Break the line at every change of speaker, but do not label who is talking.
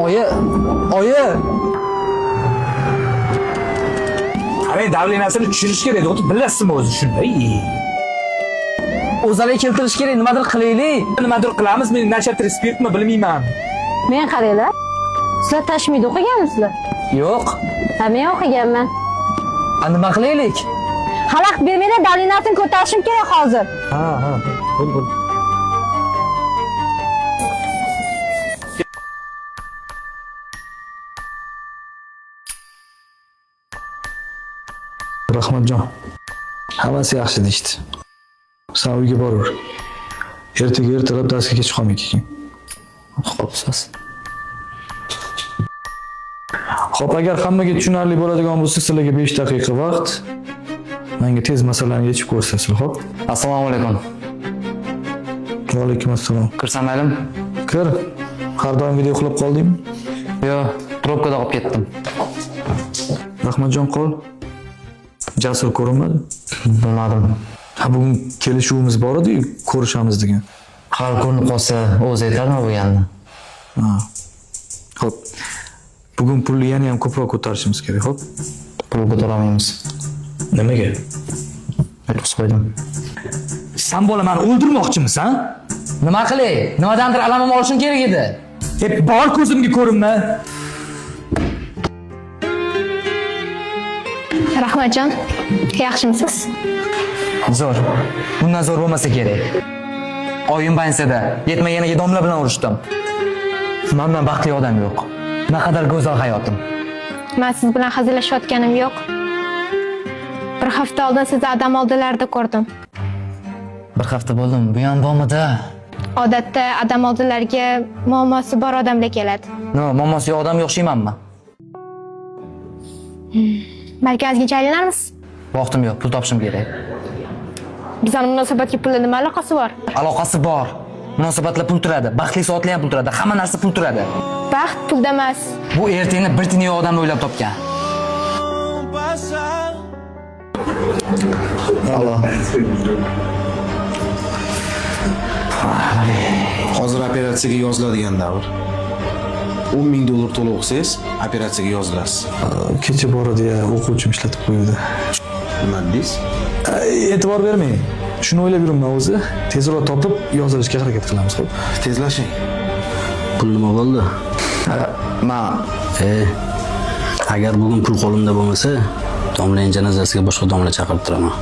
Oyi.
Qarang, davleniyasini tushirish kerak, o'zi bilasizmi o'zi shunday.
O'zalay keltirish kerak, nimadir qilaylik.
Nimadir qilamiz, men nashat respektmi bilmayman.
Men qaranglar. Sizlar tashmida o'qiganmisizlar?
Yo'q.
Ha, men o'qiganman.
Nima qilaylik?
Xalaqit bermanglar, davleniyasini ko'tarishim kerak hozir.
Ha. Bo'l.
Rahmatjon. Hammasi yaxshi deydi. Sen uyga boraver. Ertaga ertalab darsga kech qolmay keling.
Xo'p, so'z.
Xo'p, agar hammaga tushunarli bo'ladigan bo'lsa, sizlarga 5 daqiqa vaqt. Menga tez masalani yechib ko'rsatasiz, xo'p?
Assalomu alaykum.
Va alaykum assalom.
Kirsam maylimi?
Kir. Har doimgidek uxlab qoldingmi?
Yo'q, trubkada qolib ketdim.
Rahmatjon qo'l. Jasur ko'rinmadi.
Bilmadim.
Ha, bugun kelishuvimiz bor edi, ko'rishamiz degan.
Hal ko'rinib qolsa, o'zi aytadimi bu yanni?
Ha. Xo'p. Bugun pulni yana ham ko'proq ko'tarishimiz kerak, xo'p?
Pul ko'taramaymiz.
Nimaga?
Rus qo'ydim.
Sen bola meni o'ldirmoqchimisan?
Nima qilay? Nimadandir alamim olishim kerak edi.
Bor ko'zimga ko'rinma.
Rahmatjon, yaxshimisiz?
Zo'r. Bundan zo'r bo'lmasa kerak. Oyim pensiyada yetmaganiga domla bilan urishdim. Mendan baxtli odam yo'q. Naqadar go'zal hayotim.
Men siz bilan hazillashayotganim yo'q. Bir hafta oldin sizni odam oldilarida ko'rdim.
Bir hafta bo'ldim. Bu ham bormidi?
Odatda odam oldilariga muammosi bor odamlar keladi.
No, muammosi yo'q odamga o'xshaymanmi?
Markazga aylanarmiz?
Vaqtim yo'q, pul topishim kerak.
Bizning munosabatga pulning nima aloqasi bor?
Aloqasi bor. Munosabatlar pul turadi, baxtli soatlar ham pul turadi, hamma narsa pul turadi.
Baxt pulda emas.
Bu ertangni bir tiniy odam o'ylab topgan.
Alo.
Hozir operatsiyaga yoziladigan davr. 10 ming dollar to'lab o'qisangiz, operatsiyaga yozilasiz.
Kecha boradi-ya, o'quvchim ishlatib qo'ydi.
Nima deysiz?
E'tibor bermang. Shuni o'ylab yuribman o'zi. Tezroq topib yozilishga harakat qilamiz, xo'p?
Tezlashing. Pul nima bo'ldi? Agar bugun pul qo'limda bo'lmasa, domlaning janozasiga boshqa domla chaqirib turaman.